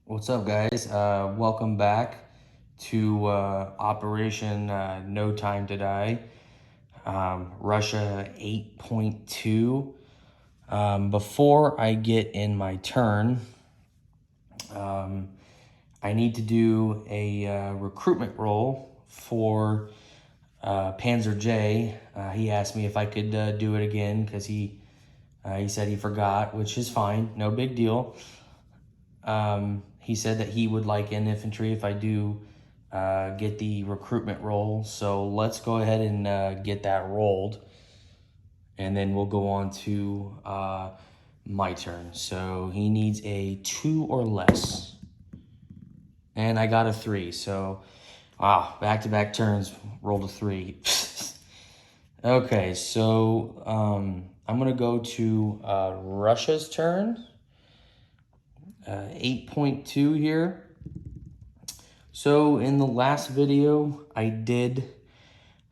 What's up, guys? Welcome back to Operation No Time to Die, Russia 8.2. Before I get in my turn, I need to do a recruitment role for Panzer J. He asked me if I could do it again because he said he forgot, which is fine, no big deal. He said that he would like in infantry if I do get the recruitment roll. So let's go ahead and get that rolled. And then we'll go on to my turn. So he needs a 2 or less. And I got a 3. So, wow, back-to-back turns, rolled a 3. Okay, so I'm going to go to Russia's turn. 8.2 here. So in the last video, I did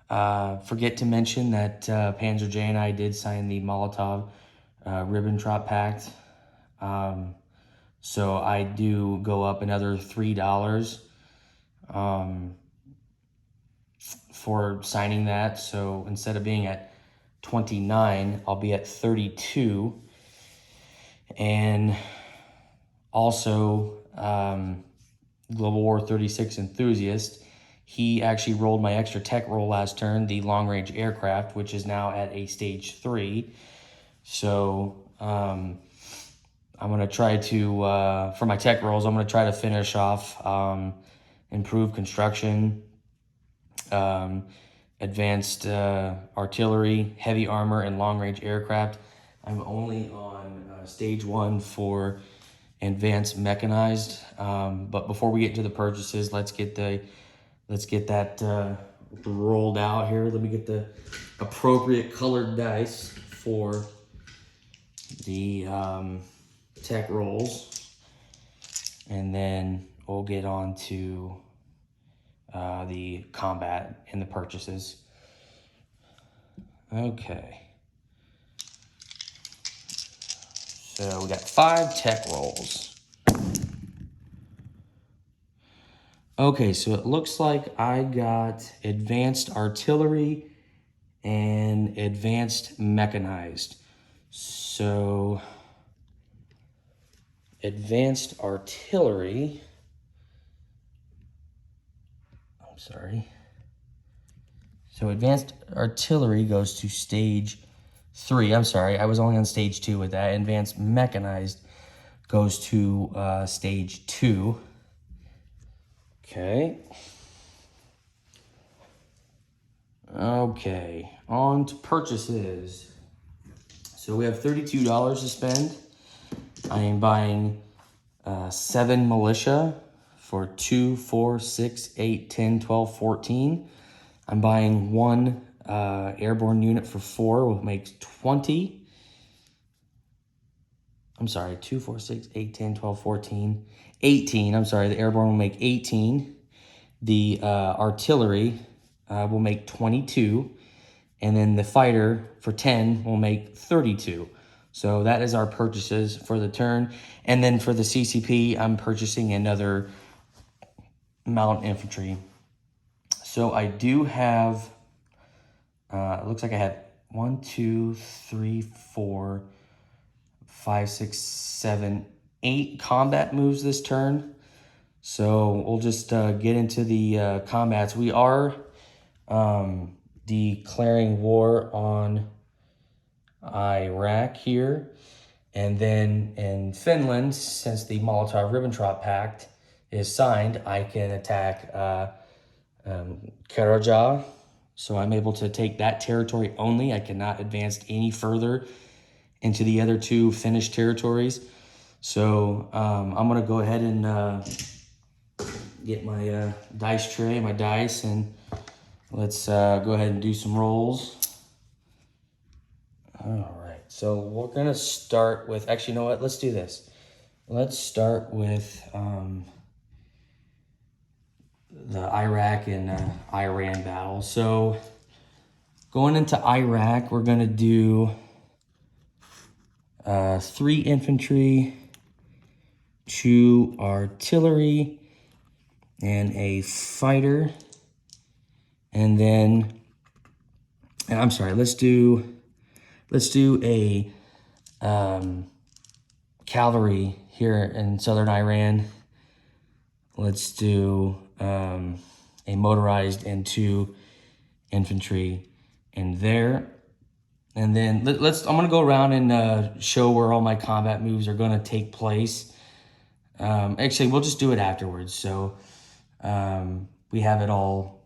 forget to mention that Panzer J and I did sign the Molotov-Ribbentrop Pact. So I do go up another $3 for signing that. So instead of being at 29, I'll be at 32. And also, Global War 36 enthusiast, he actually rolled my extra tech roll last turn, the long-range aircraft, which is now at a stage 3. So I'm going to try to, for my tech rolls, I'm going to try to finish off improved construction, advanced artillery, heavy armor, and long-range aircraft. I'm only on stage 1 for advanced mechanized, but before we get into the purchases, let's get that rolled out here. Let me get the appropriate colored dice for the tech rolls, and then we'll get on to the combat and the purchases. Okay. So we got 5 tech rolls. Okay, so it looks like I got advanced artillery and advanced mechanized. So advanced artillery, So advanced artillery goes to stage 3. I'm sorry, I was only on stage 2 with that. Advanced mechanized goes to stage 2. Okay. Okay, on to purchases. So we have $32 to spend. I am buying 7 militia for 2, 4, 6, 8, 10, 12, 14. I'm buying 1 airborne unit for 4, will make 20. I'm sorry, 2, 4, 6, 8, 10, 12, 14, 18. I'm sorry, the airborne will make 18. The artillery will make 22. And then the fighter for 10 will make 32. So that is our purchases for the turn. And then for the CCP, I'm purchasing another mountain infantry. So I do have, it looks like I have 1, 2, 3, 4, 5, 6, 7, 8 combat moves this turn. So we'll just get into the combats. We are declaring war on Iraq here. And then in Finland, since the Molotov-Ribbentrop Pact is signed, I can attack Karaja. So I'm able to take that territory only. I cannot advance any further into the other 2 Finnish territories. So I'm going to go ahead and get my dice tray, my dice, and let's go ahead and do some rolls. All right, so we're going to start with, actually, you know what? Let's do this. Let's start with the Iraq and Iran battle. So going into Iraq, we're going to do 3 infantry, 2 2 artillery, and a fighter. And then, and I'm sorry, let's do a cavalry here in southern Iran. Let's do a motorized and 2 infantry in there. And then I'm gonna go around and show where all my combat moves are gonna take place. Actually, we'll just do it afterwards. So we have it all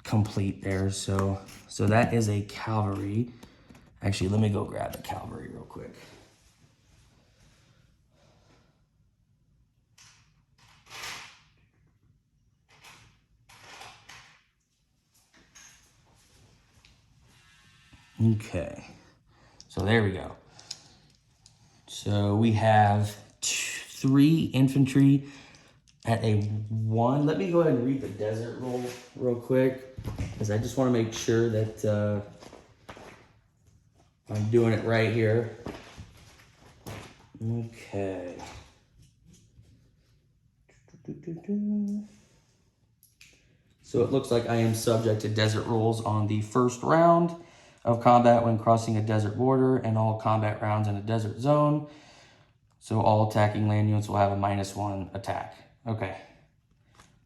complete there. So that is a cavalry. Actually, let me go grab the cavalry real quick. Okay, so there we go. So we have 3 infantry at a 1. Let me go ahead and read the desert roll real quick, because I just want to make sure that I'm doing it right here. Okay. So it looks like I am subject to desert rolls on the first round of combat when crossing a desert border, and all combat rounds in a desert zone. So all attacking land units will have a -1 attack. Okay.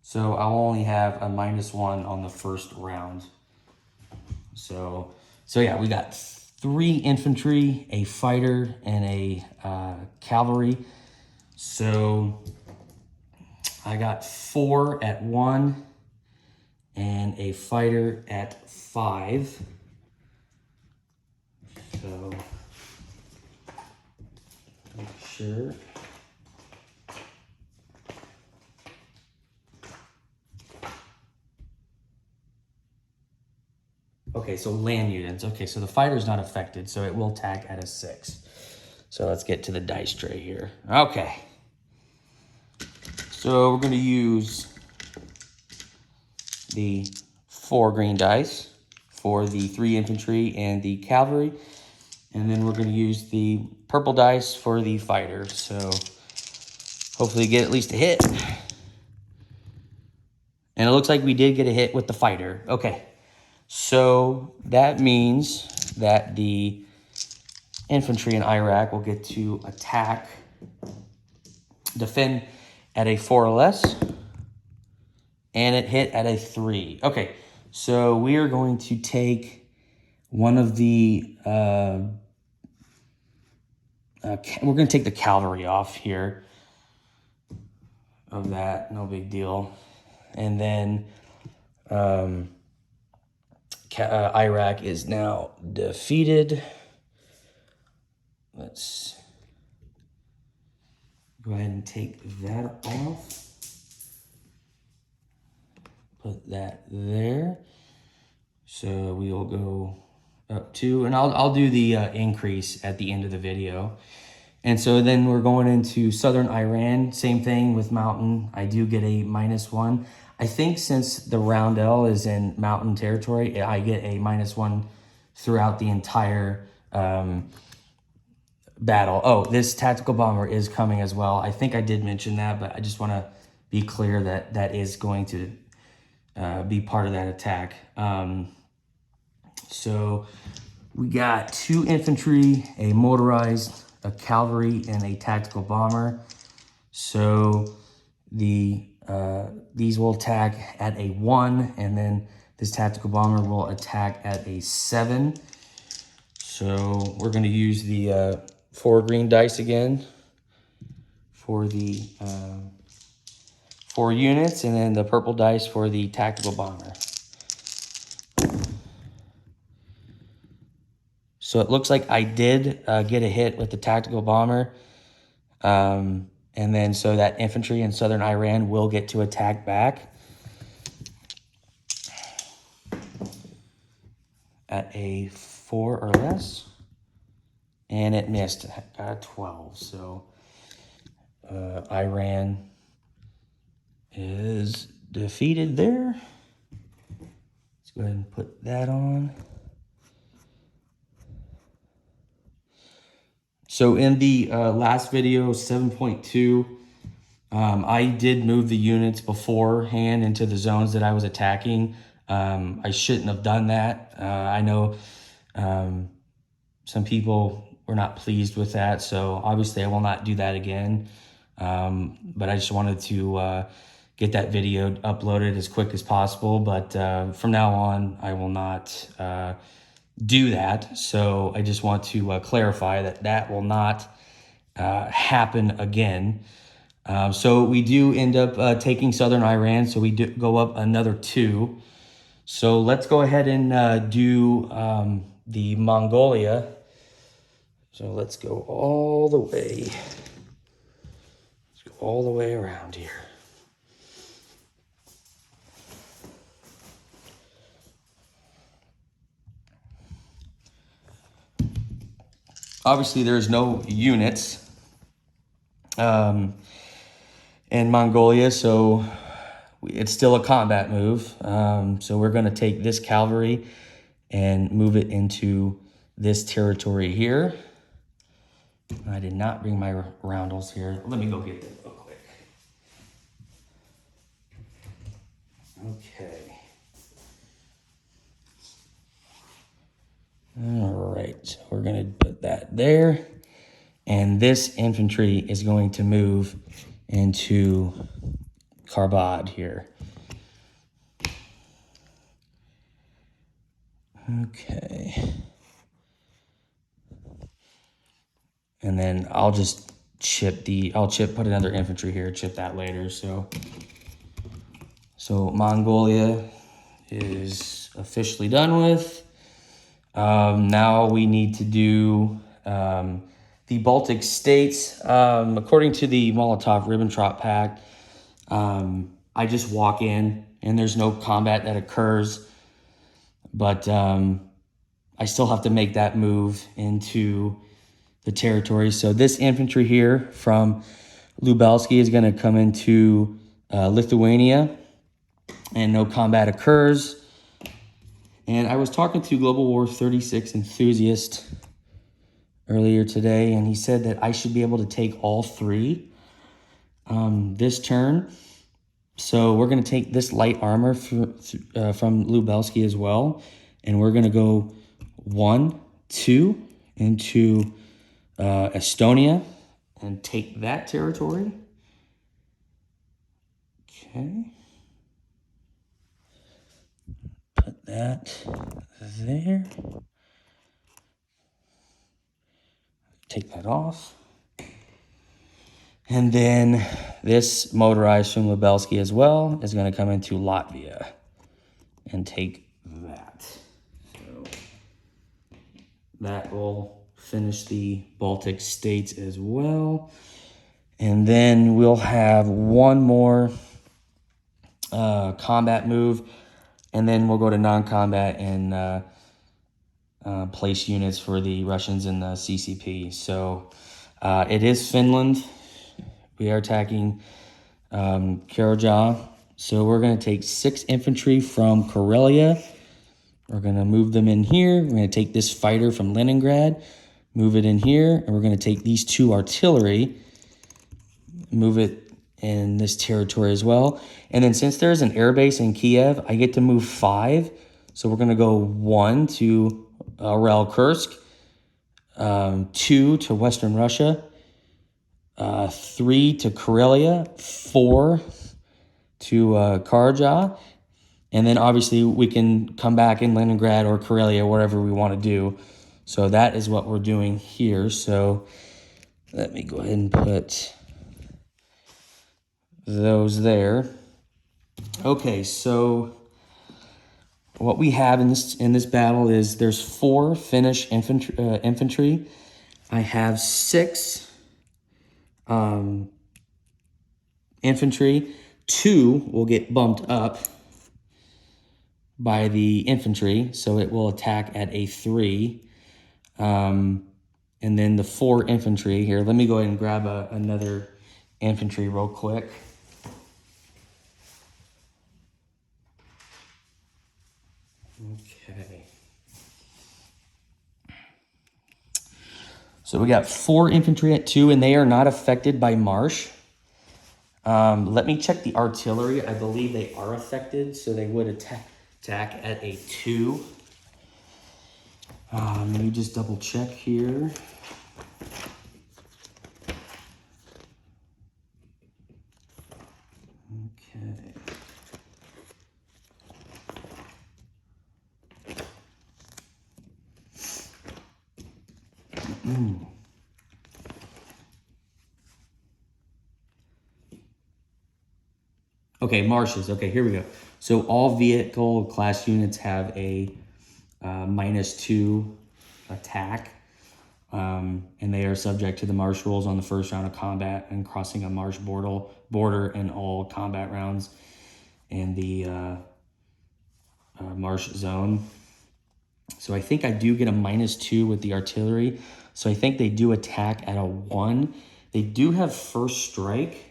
So I'll only have a -1 on the first round. So yeah, we got 3 infantry, a fighter, and a cavalry. So I got 4 at 1 and a fighter at 5. So make sure. Okay, so land units. Okay, so the fighter's not affected, so it will attack at a 6. So let's get to the dice tray here. Okay. So we're going to use the 4 green dice for the 3 infantry and the cavalry. And then we're going to use the purple dice for the fighter. So hopefully get at least a hit. And it looks like we did get a hit with the fighter. Okay. So that means that the infantry in Iraq will get to attack, defend at a 4 or less, and it hit at a 3. Okay, so we are going to take one of the, we're going to take the cavalry off here of that, no big deal. And then Iraq is now defeated. Let's go ahead and take that off. Put that there. So we'll go up to, and I'll do the increase at the end of the video. And so then we're going into southern Iran. Same thing with mountain. I do get a -1. I think since the roundel is in mountain territory, I get a -1 throughout the entire battle. Oh, this tactical bomber is coming as well. I think I did mention that, but I just want to be clear that that is going to be part of that attack. So we got 2 infantry, a motorized, a cavalry, and a tactical bomber. So these will attack at a 1, and then this tactical bomber will attack at a 7. So we're going to use the 4 green dice again for the 4 units, and then the purple dice for the tactical bomber. So it looks like I did get a hit with the tactical bomber. And then so that infantry in southern Iran will get to attack back at a 4 or less. And it missed, got a 12. So Iran is defeated there. Let's go ahead and put that on. So in the last video, 7.2, I did move the units beforehand into the zones that I was attacking. I shouldn't have done that. I know some people were not pleased with that, so obviously I will not do that again. But I just wanted to get that video uploaded as quick as possible. But from now on, I will not do that. So I just want to clarify that that will not happen again. So we do end up taking southern Iran, so we do go up another 2. So let's go ahead and do the Mongolia. So let's go all the way. Let's go all the way around here. Obviously, there's no units in Mongolia, so it's still a combat move. So we're going to take this cavalry and move it into this territory here. I did not bring my roundels here. Let me go get them real quick. Okay. All right, so we're going to put that there. And this infantry is going to move into Karbad here. Okay. And then I'll just put another infantry here, chip that later. So Mongolia is officially done with. Now we need to do the Baltic States. According to the Molotov-Ribbentrop Pact, I just walk in and there's no combat that occurs. But I still have to make that move into the territory. So this infantry here from Lubelski is going to come into Lithuania, and no combat occurs. And I was talking to Global War 36 enthusiast earlier today, and he said that I should be able to take all 3 this turn. So we're going to take this light armor from Lubelski as well, and we're going to go 1, 2 into Estonia and take that territory. Okay. Put that there. Take that off. And then this motorized from Lubelski as well is going to come into Latvia and take that. So that will finish the Baltic States as well. And then we'll have one more combat move, and then we'll go to non-combat and place units for the Russians in the CCP. So it is Finland. We are attacking Karajah. So we're going to take 6 infantry from Karelia. We're going to move them in here. We're going to take this fighter from Leningrad, move it in here, and we're going to take these 2 artillery, move it in this territory as well. And then since there's an airbase in Kiev, I get to move 5. So we're going to go 1 to Ural-Kursk, 2 to Western Russia, 3 to Karelia, 4 to Karajah. And then obviously we can come back in Leningrad or Karelia, wherever we want to do. So that is what we're doing here. So let me go ahead and put those there. Okay, so what we have in this battle is there's 4 Finnish infantry. I have 6 infantry. 2 will get bumped up by the infantry, so it will attack at a 3. And then the 4 infantry here. Let me go ahead and grab another infantry real quick. Okay. So we got 4 infantry at 2, and they are not affected by marsh. Let me check the artillery. I believe they are affected, so they would attack at a 2. Let me just double check here. Okay. Okay, marshes. Okay, here we go. So all vehicle class units have a -2 attack, and they are subject to the marsh rules on the first round of combat and crossing a marsh border in all combat rounds in the marsh zone. So I think I do get a -2 with the artillery. So I think they do attack at a 1. They do have first strike.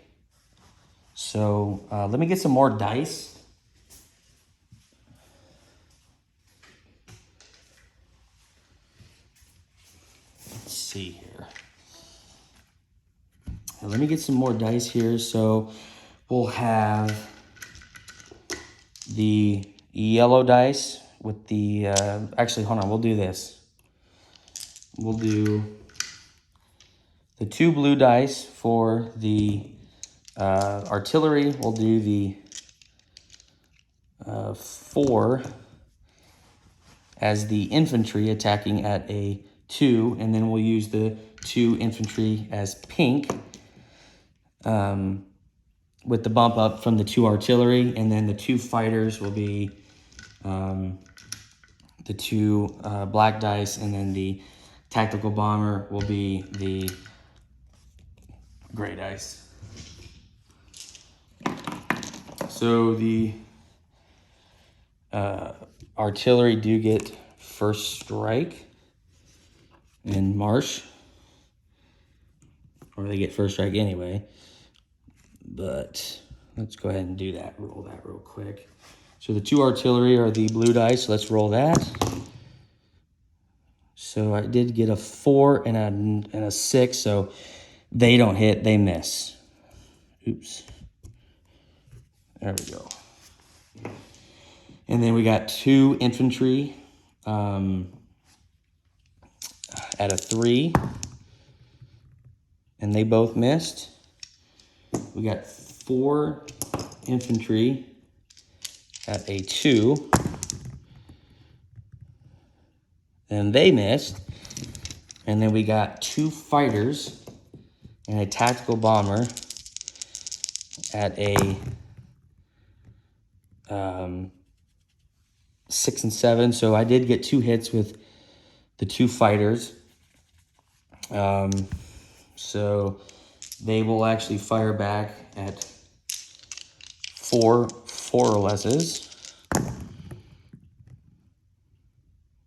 So let me get some more dice. Let's see here. Now, let me get some more dice here. So we'll have the yellow dice with the, actually, hold on, we'll do this. We'll do the 2 blue dice for the artillery. We'll do the 4 as the infantry attacking at a 2, and then we'll use the 2 infantry as pink with the bump up from the 2 artillery, and then the 2 fighters will be the 2 black dice, and then the tactical bomber will be the gray dice. So the artillery do get first strike in marsh, or they get first strike anyway, but let's go ahead and do that, roll that real quick. So the 2 artillery are the blue dice, so let's roll that. So I did get a 4 and a 6, so they don't hit, they miss. Oops. There we go. And then we got 2 infantry at a 3, and they both missed. We got 4 infantry at a 2, and they missed. And then we got 2 fighters and a tactical bomber at a 6 and 7. So I did get 2 hits with the 2 fighters. So they will actually fire back at 4 or lesses.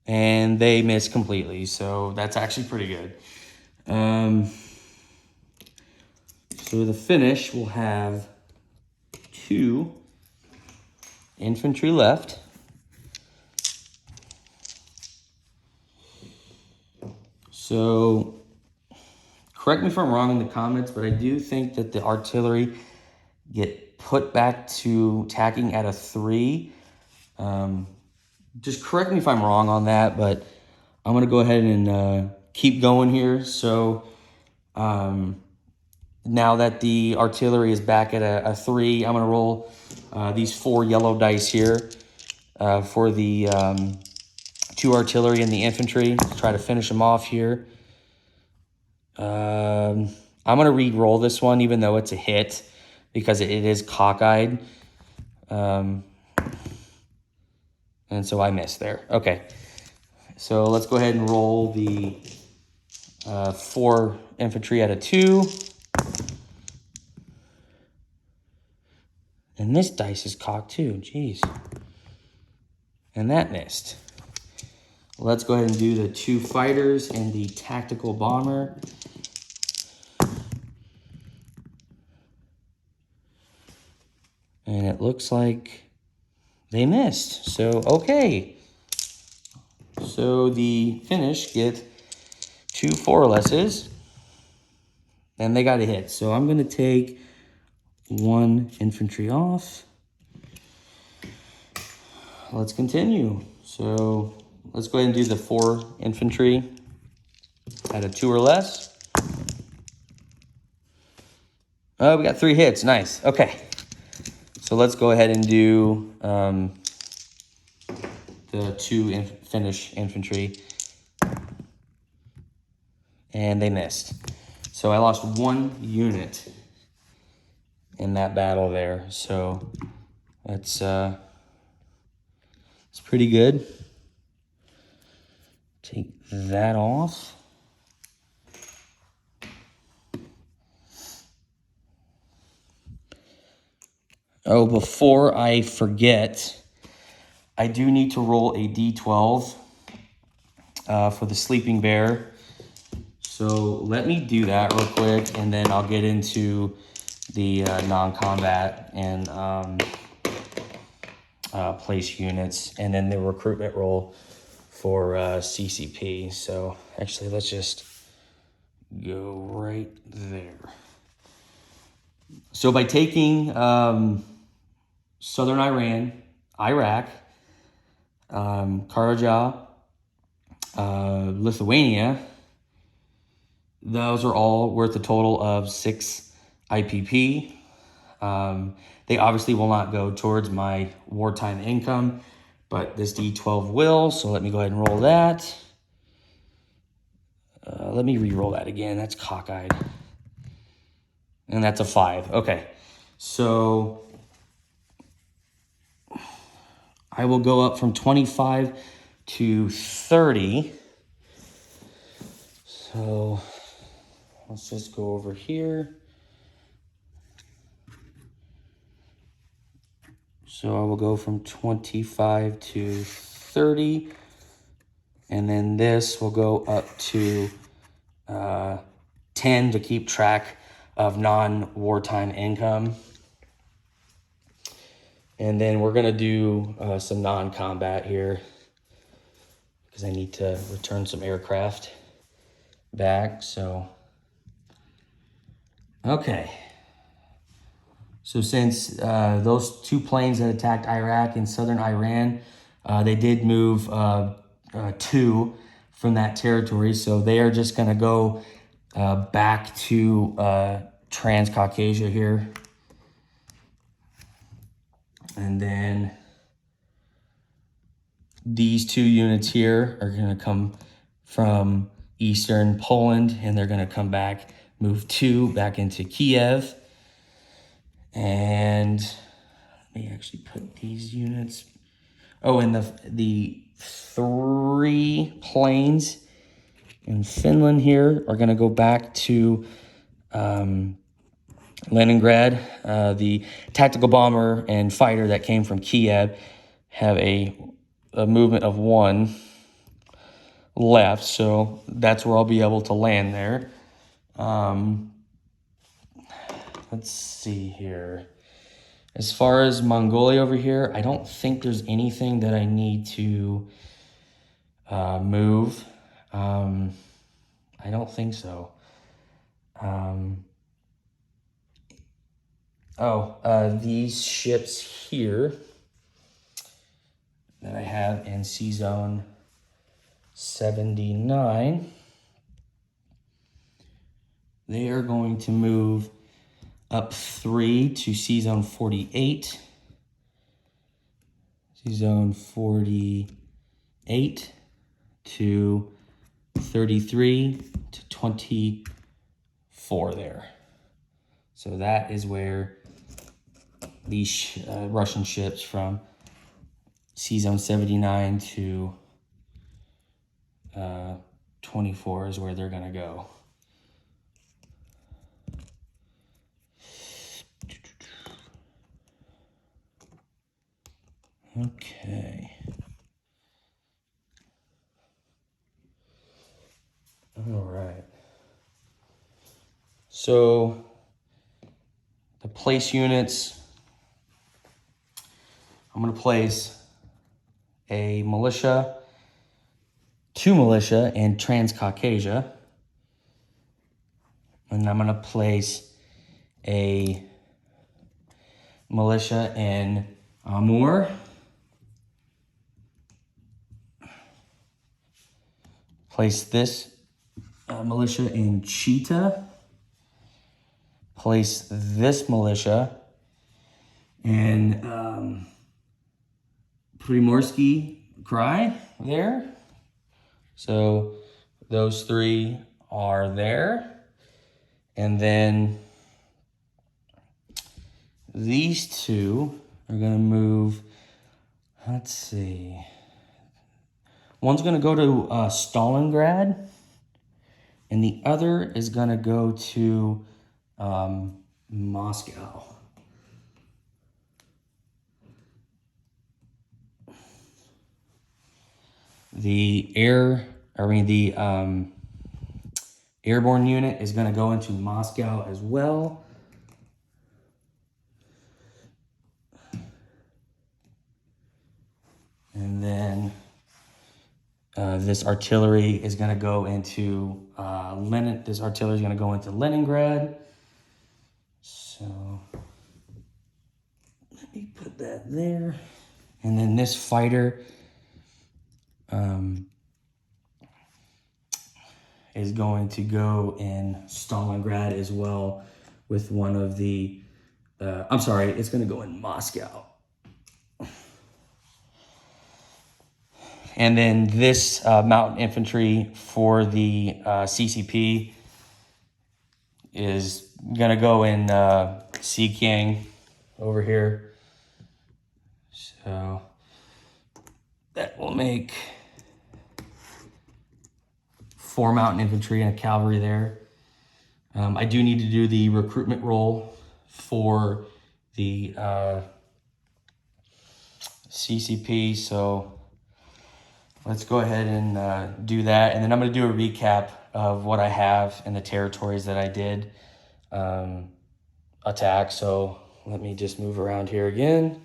And they miss completely, so that's actually pretty good. So the finish will have 2 infantry left. So correct me if I'm wrong in the comments, but I do think that the artillery get put back to attacking at a 3. Just correct me if I'm wrong on that, but I'm going to go ahead and keep going here. So now that the artillery is back at a 3, I'm going to roll these 4 yellow dice here for the 2 artillery and the infantry. Try to finish them off here. I'm going to re-roll this one, even though it's a hit, because it is cockeyed. And so I missed there. Okay. So let's go ahead and roll the 4 infantry at a 2. And this dice is cocked too. Jeez. And that missed. Let's go ahead and do the 2 fighters and the tactical bomber. And it looks like they missed. So, okay. So the finish get 2 4 lesses. And they got a hit. So I'm going to take 1 infantry off. Let's continue. So let's go ahead and do the 4 infantry at a 2 or less. Oh, we got 3 hits. Nice. Okay. So let's go ahead and do the 2 finish infantry. And they missed. So I lost 1 unit in that battle there. So that's it's pretty good. Take that off. Oh, before I forget, I do need to roll a d12 for the sleeping bear. So let me do that real quick, and then I'll get into the non-combat and place units, and then the recruitment roll for CCP. So actually, let's just go right there. So by taking southern Iran, Iraq, Karajah, Lithuania, those are all worth a total of 6 IPP. They obviously will not go towards my wartime income, but this D12 will, so let me go ahead and roll that. Let me re-roll that again. That's cockeyed. And that's a 5. Okay, so I will go up from 25 to 30. So let's just go over here. So I will go from 25 to 30. And then this will go up to 10 to keep track of non-wartime income. And then we're going to do some non-combat here because I need to return some aircraft back. So, okay. So since those 2 planes that attacked Iraq and southern Iran, they did move 2 from that territory. So they are just going to go back to Transcaucasia here. And then these 2 units here are going to come from eastern Poland, and they're going to come back, move 2 back into Kiev. And let me actually put these units. Oh, and the 3 planes in Finland here are going to go back to Leningrad. The tactical bomber and fighter that came from Kiev have a movement of 1 left, so that's where I'll be able to land there. Let's see here. As far as Mongolia over here, I don't think there's anything that I need to move. I don't think so. These ships here that I have in C-Zone 79, they are going to move up 3 to C-Zone 48. C-Zone 48 to 33 to 24 there. So that is where these Russian ships from C-Zone 79 to 24 is where they're going to go. Okay. All right. So the place units, I'm going to place a militia, 2 militia in Transcaucasia. And I'm going to place a militia in Amur. Place this militia in Chita. Place this militia in Primorsky Krai there. So those three are there. And then these two are going to move, let's see. One's going to go to Stalingrad, and the other is going to go to Moscow. The airborne unit is going to go into Moscow as well. And then this artillery is going to go into This artillery is going to go into Leningrad. So let me put that there. And then this fighter is going to go in Stalingrad as well with one of the, it's going to go in Moscow. And then this mountain infantry for the CCP is going to go in Xinjiang over here. So that will make 4 mountain infantry and a cavalry there. I do need to do the recruitment roll for the CCP, so let's go ahead and do that. And then I'm going to do a recap of what I have in the territories that I did attack. So let me just move around here again.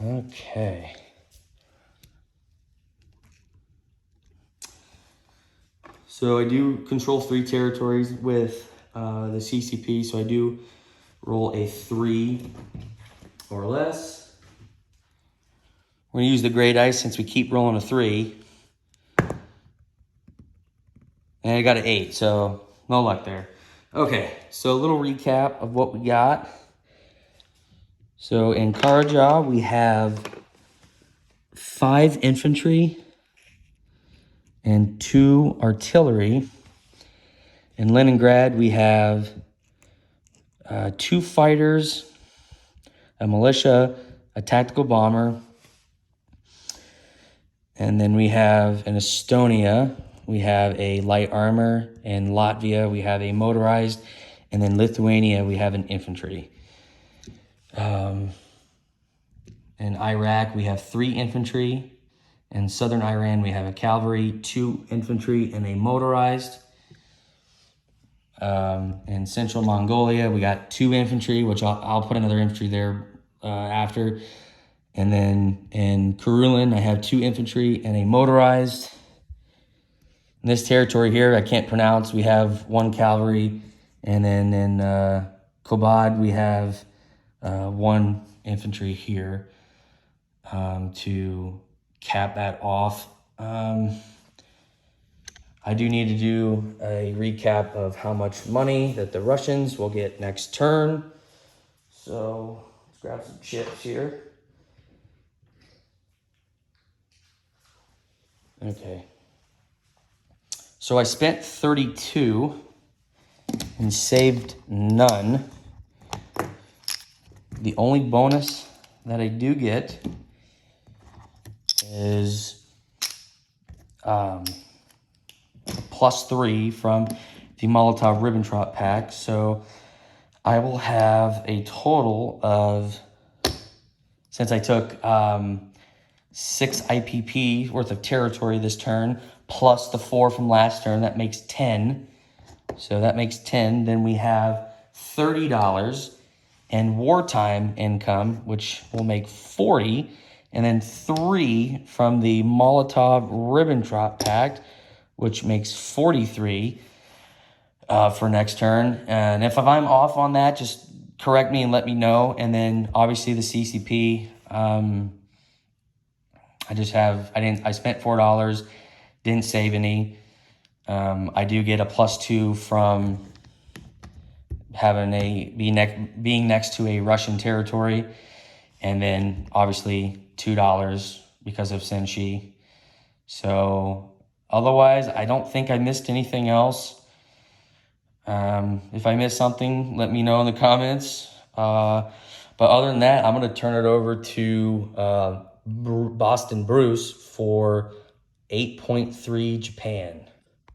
Okay. So I do control 3 territories with the CCP. So I do roll a 3 or less. We're gonna use the gray dice since we keep rolling a 3. And I got an 8, so no luck there. Okay, so a little recap of what we got. So in Karaja, we have 5 infantry and 2 artillery. In Leningrad, we have 2 fighters, a militia, a tactical bomber. And then we have in Estonia, we have a light armor. In Latvia, we have a motorized. And then Lithuania, we have an infantry. In Iraq, we have 3 infantry. In southern Iran, we have a cavalry, 2 infantry, and a motorized. In central Mongolia, we got 2 infantry, which I'll put another infantry there after. And then in Karelin, I have 2 infantry and a motorized. In this territory here, I can't pronounce, we have 1 cavalry. And then in Kobad, we have 1 infantry here to cap that off. I do need to do a recap of how much money that the Russians will get next turn. So let's grab some chips here. Okay. So I spent 32 and saved none. The only bonus that I do get is +3 from the Molotov-Ribbentrop pack. So I will have a total of, since I took 6 IPP worth of territory this turn, plus the 4 from last turn, that makes 10. So that makes 10. Then we have $30 and wartime income, which will make 40. And then 3 from the Molotov-Ribbentrop pact, which makes 43. for next turn. And if I'm off on that, just correct me and let me know. And then obviously the CCP, I spent $4, didn't save any. I do get a +2 from having being next to a Russian territory, and then obviously $2 because of Senshi. So otherwise, I don't think I missed anything else. If I missed something, let me know in the comments. But other than that, I'm going to turn it over to Boston Bruce for 8.3 Japan.